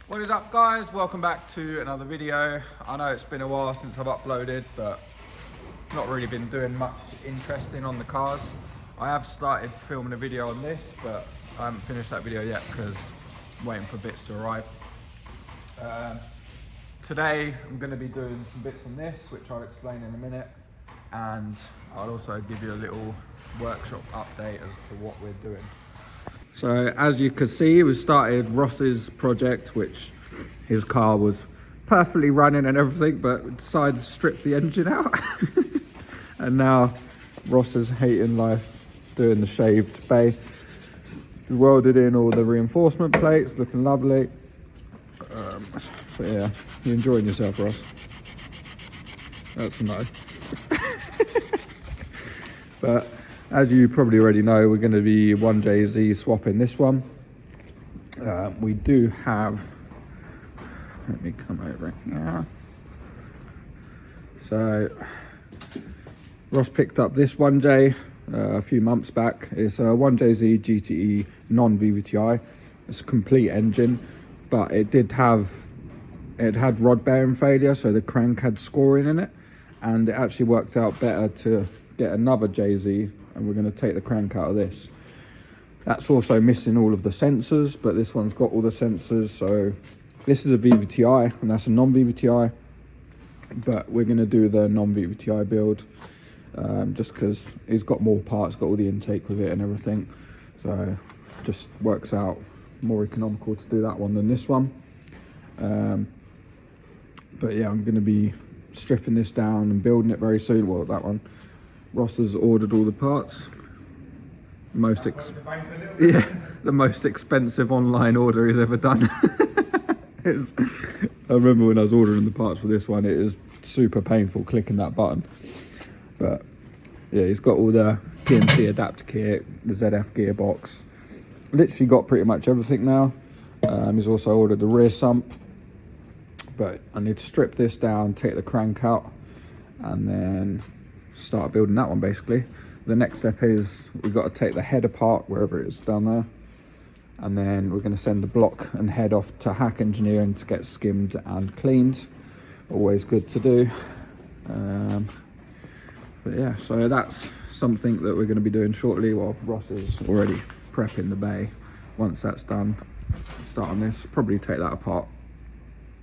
What is up, guys? Welcome back to another video. I know it's been a while since I've uploaded, but not really been doing much interesting on the cars. I have started filming a video on this, but I haven't finished that video yet because I'm waiting for bits to arrive. Today I'm going to be doing some bits on this, which I'll explain in a minute, and I'll also give you a little workshop update as to what we're doing. So as you can see, we started Ross's project, which his car was perfectly running and everything, but decided to strip the engine out. And now Ross is hating life doing the shaved bay. We welded in all the reinforcement plates, looking lovely. But yeah, you enjoying yourself, Ross? That's nice. But as you probably already know, we're going to be 1JZ swapping this one. We do have, let me come over here. So Ross picked up this 1J a few months back. It's a 1JZ GTE non-VVTi. It's a complete engine, but it had rod bearing failure, so the crank had scoring in it, and it actually worked out better to get another JZ, and we're going to take the crank out of this. That's also missing all of the sensors, but this one's got all the sensors. So this is a VVTi and that's a non-VVTi, but we're going to do the non-VVTi build just because it's got more parts, got all the intake with it and everything, so it just works out more economical to do that one than this one. But yeah, I'm going to be stripping this down and building it very soon. Well, that one, Ross has ordered all the parts. The most expensive online order he's ever done. I remember when I was ordering the parts for this one, it is super painful clicking that button. But yeah, he's got all the PMC adapter kit, the ZF gearbox. Literally got pretty much everything now. He's also ordered the rear sump. But I need to strip this down, take the crank out, and then start building that one basically. The next step is we've got to take the head apart, wherever it is down there, and then we're going to send the block and head off to Hack Engineering to get skimmed and cleaned. Always good to do. But yeah, so that's something that we're going to be doing shortly. Well, Ross is already prepping the bay. Once that's done, start on this. Probably take that apart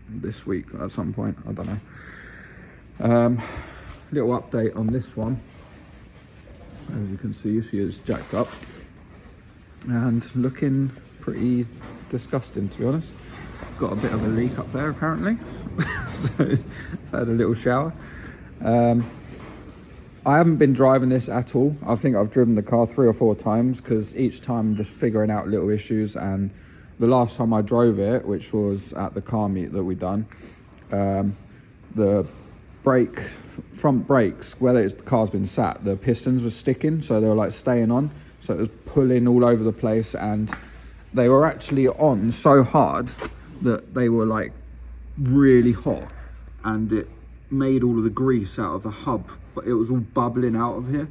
this week at some point, I don't know. Little update on this one. As you can see, she is jacked up and looking pretty disgusting, to be honest. Got a bit of a leak up there apparently. So it's had a little shower. I haven't been driving this at all. I think I've driven the car 3 or 4 times because each time I'm just figuring out little issues. And the last time I drove it, which was at the car meet that we done, the front brakes, where the car's been sat, the pistons were sticking, so they were like staying on, so it was pulling all over the place, and they were actually on so hard that they were like really hot, and it made all of the grease out of the hub, but it was all bubbling out of here.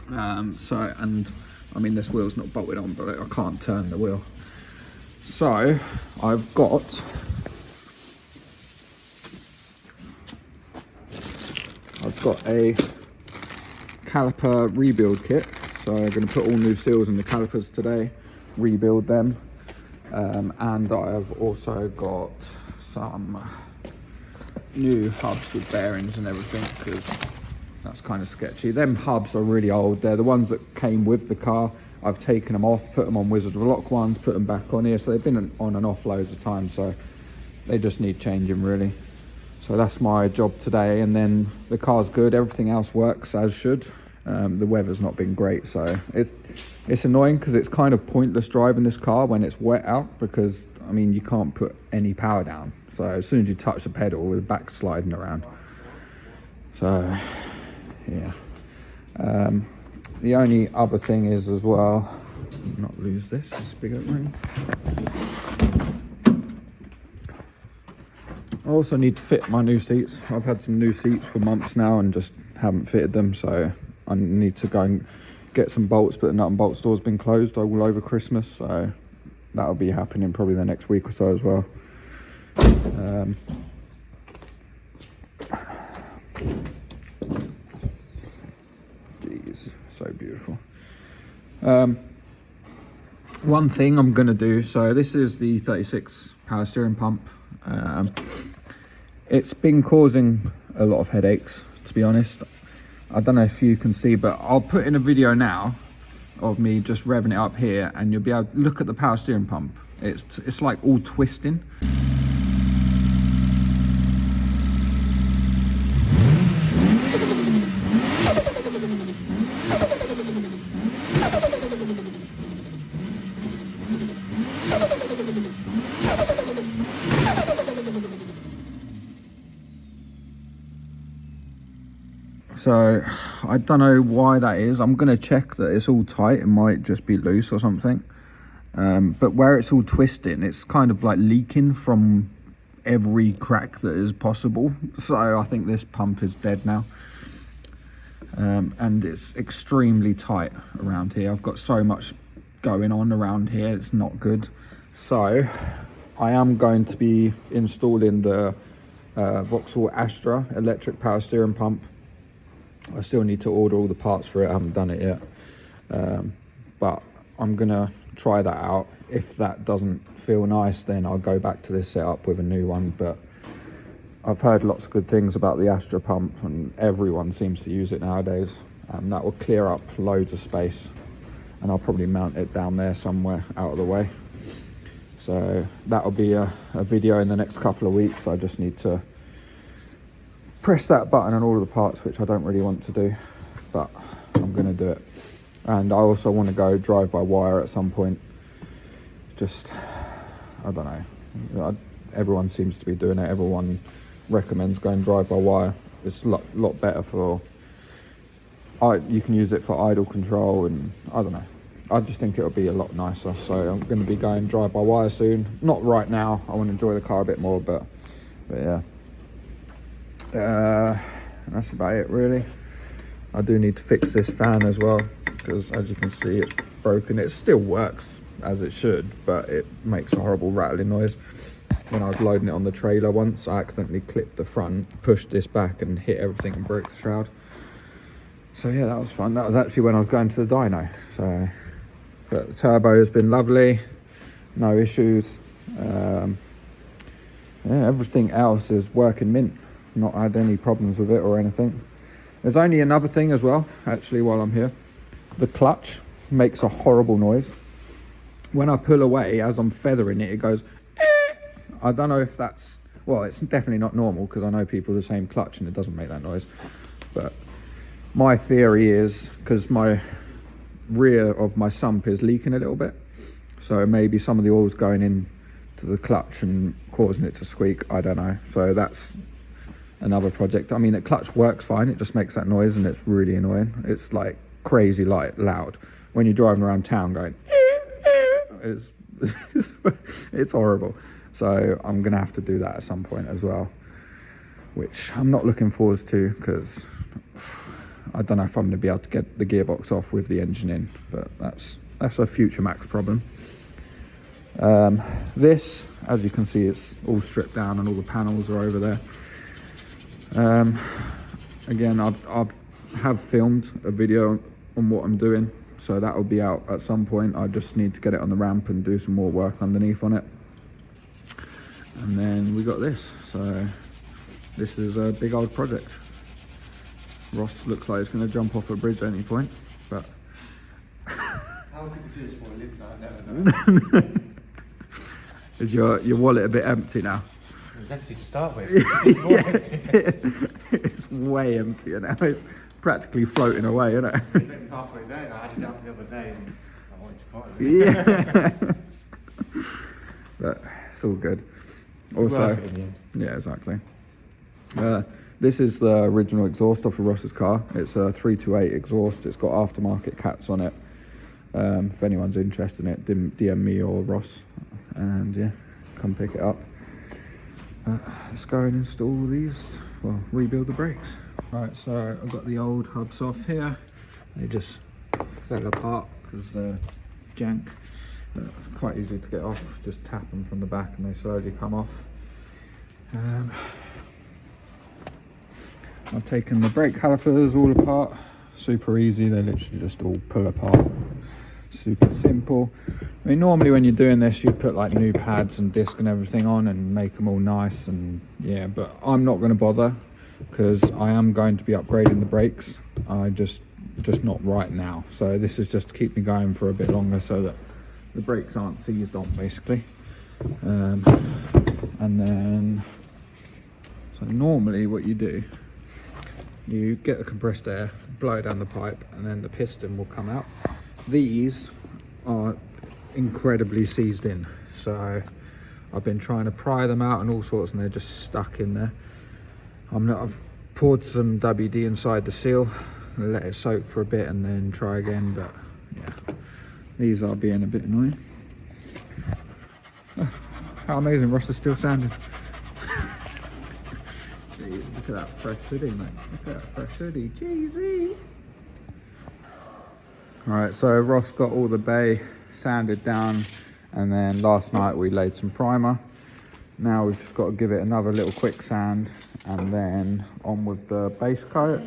And I mean, this wheel's not bolted on, but I can't turn the wheel, so I've got a caliper rebuild kit. So I'm going to put all new seals in the calipers today, rebuild them, and I've also got some new hubs with bearings and everything, because that's kind of sketchy. Them hubs are really old. They're the ones that came with the car. I've taken them off, put them on Wizard of Lock ones, put them back on here, so they've been on and off loads of times, so they just need changing really. So that's my job today, and then the car's good, everything else works as should. The weather's not been great, so it's annoying because it's kind of pointless driving this car when it's wet out, because I mean, you can't put any power down, so as soon as you touch the pedal, we're back sliding around. So yeah, the only other thing is as well, not lose this big opening. I also need to fit my new seats. I've had some new seats for months now and just haven't fitted them, so I need to go and get some bolts, but the nut and bolt store's been closed all over Christmas, so that'll be happening probably the next week or so as well. Jeez, so beautiful. One thing I'm gonna do, so this is the 36 power steering pump. It's been causing a lot of headaches, to be honest. I don't know if you can see, but I'll put in a video now of me just revving it up here, and you'll be able to look at the power steering pump. It's like all twisting. So I don't know why that is. I'm gonna check that it's all tight. It might just be loose or something. But where it's all twisting, it's kind of like leaking from every crack that is possible. So I think this pump is dead now. And it's extremely tight around here. I've got so much going on around here, it's not good. So I am going to be installing the Vauxhall Astra electric power steering pump. I still need to order all the parts for it. I haven't done it yet, but I'm gonna try that out. If that doesn't feel nice, then I'll go back to this setup with a new one. But I've heard lots of good things about the Astra pump, and everyone seems to use it nowadays. That will clear up loads of space, and I'll probably mount it down there somewhere out of the way. So that'll be a video in the next couple of weeks. I just need to press that button on all of the parts, which I don't really want to do, but I'm going to do it. And I also want to go drive-by-wire at some point. Just, I don't know, everyone seems to be doing it. Everyone recommends going drive-by-wire. It's a lot better for, you can use it for idle control, and I don't know, I just think it'll be a lot nicer. So I'm going to be going drive-by-wire soon. Not right now, I want to enjoy the car a bit more, but yeah. That's about it really. I do need to fix this fan as well, because as you can see, it's broken. It still works as it should, but it makes a horrible rattling noise. When I was loading it on the trailer once, I accidentally clipped the front, pushed this back and hit everything and broke the shroud. So yeah, that was fun. That was actually when I was going to the dyno. So, but the turbo has been lovely, no issues. Yeah, everything else is working mint. Not had any problems with it or anything. There's only another thing as well, actually, while I'm here. The clutch makes a horrible noise. When I pull away, as I'm feathering it, it goes, eh! I don't know if that's, well, it's definitely not normal, because I know people with the same clutch and it doesn't make that noise. But my theory is, because my rear of my sump is leaking a little bit, so maybe some of the oil's going in to the clutch and causing it to squeak. I don't know. So that's another project. I mean, the clutch works fine, it just makes that noise and it's really annoying. It's like crazy loud when you're driving around town going it's horrible. So I'm gonna have to do that at some point as well, which I'm not looking forward to, because I don't know if I'm gonna be able to get the gearbox off with the engine in, but that's a future Max problem. This, as you can see, it's all stripped down and all the panels are over there. Again, I've filmed a video on what I'm doing, so that will be out at some point. I just need to get it on the ramp and do some more work underneath on it. And then we got this. So this is a big old project. Ross looks like it's going to jump off a bridge at any point, but how can you do this for a living? I never know. Is your wallet a bit empty now? It was empty to start with. It's more empty. It's way emptier now. It's practically floating away, isn't it? It's been halfway there, and I had it up the other day and I wanted to part of it. Yeah. But it's all good. Also, yeah, exactly. This is the original exhaust off of Ross's car. It's a 328 exhaust. It's got aftermarket cats on it. If anyone's interested in it, DM me or Ross, and yeah, come pick it up. Let's go and install these, well, rebuild the brakes. Right, so I've got the old hubs off here. They just fell apart because they're jank. It's quite easy to get off, just tap them from the back and they slowly come off. I've taken the brake calipers all apart, super easy, they literally just all pull apart, super simple. I mean, normally when you're doing this you put like new pads and disc and everything on and make them all nice, and yeah, but I'm not going to bother because I am going to be upgrading the brakes. I just not right now, so this is just to keep me going for a bit longer so that the brakes aren't seized on basically. And then, so normally what you do, you get the compressed air, blow down the pipe, and then the piston will come out. These are incredibly seized in, so I've been trying to pry them out and all sorts, and they're just stuck in there. I've poured some WD inside the seal, let it soak for a bit and then try again, but yeah, these are being a bit annoying. Oh, how amazing, Ross is still sanding. Jeez, look at that fresh hoodie, mate. Look at that fresh hoodie, jeezy. Alright, so Ross got all the bay sanded down, and then last night we laid some primer. Now we've just got to give it another little quick sand and then on with the base coat.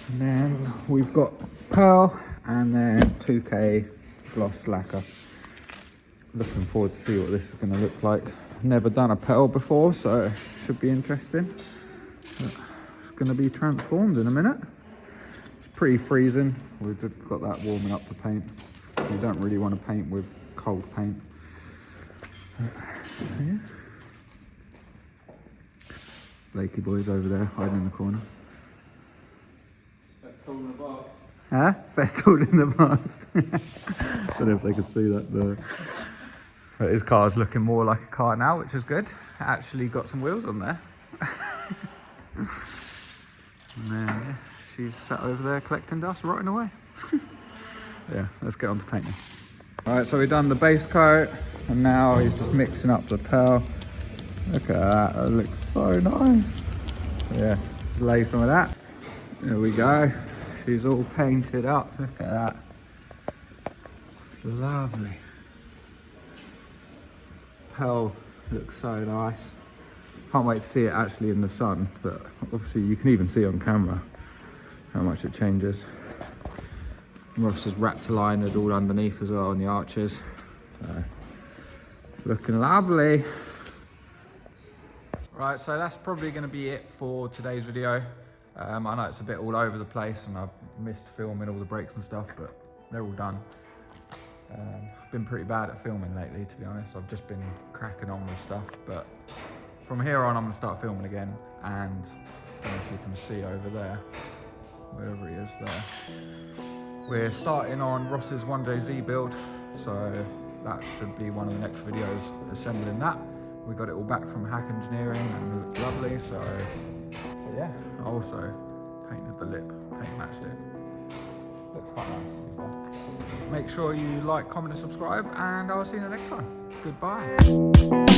And then we've got pearl and then 2K gloss lacquer. Looking forward to see what this is going to look like. Never done a pearl before, so it should be interesting. It's going to be transformed in a minute. It's pretty freezing. We've just got that warming up the paint. You don't really want to paint with cold paint. Yeah. Blakey boy's over there hiding in the corner. Best tool in the box. Huh? Best tool in the past. Don't know if they could see that there. But his car's looking more like a car now, which is good. Actually got some wheels on there. And then yeah, she's sat over there collecting dust, rotting away. Yeah, let's get on to painting. Alright, so we've done the base coat and now he's just mixing up the pearl. Look at that, that looks so nice. So yeah, let's lay some of that. There we go. She's all painted up. Look at that. It's lovely. Pearl looks so nice. Can't wait to see it actually in the sun, but obviously you can even see on camera how much it changes. Ross has wrapped a liner all underneath as well on the arches. So, looking lovely. Right, so that's probably going to be it for today's video. I know it's a bit all over the place and I've missed filming all the breaks and stuff, but they're all done. I've been pretty bad at filming lately, to be honest. I've just been cracking on with stuff, but from here on I'm going to start filming again. And I don't know if you can see over there, wherever he is there. We're starting on Ross's 1JZ build, so that should be one of the next videos, assembling that. We got it all back from Hack Engineering and it looked lovely, so but yeah. I also painted the lip, paint matched it. Looks quite nice to be fair. Make sure you like, comment and subscribe, and I'll see you in the next one. Goodbye.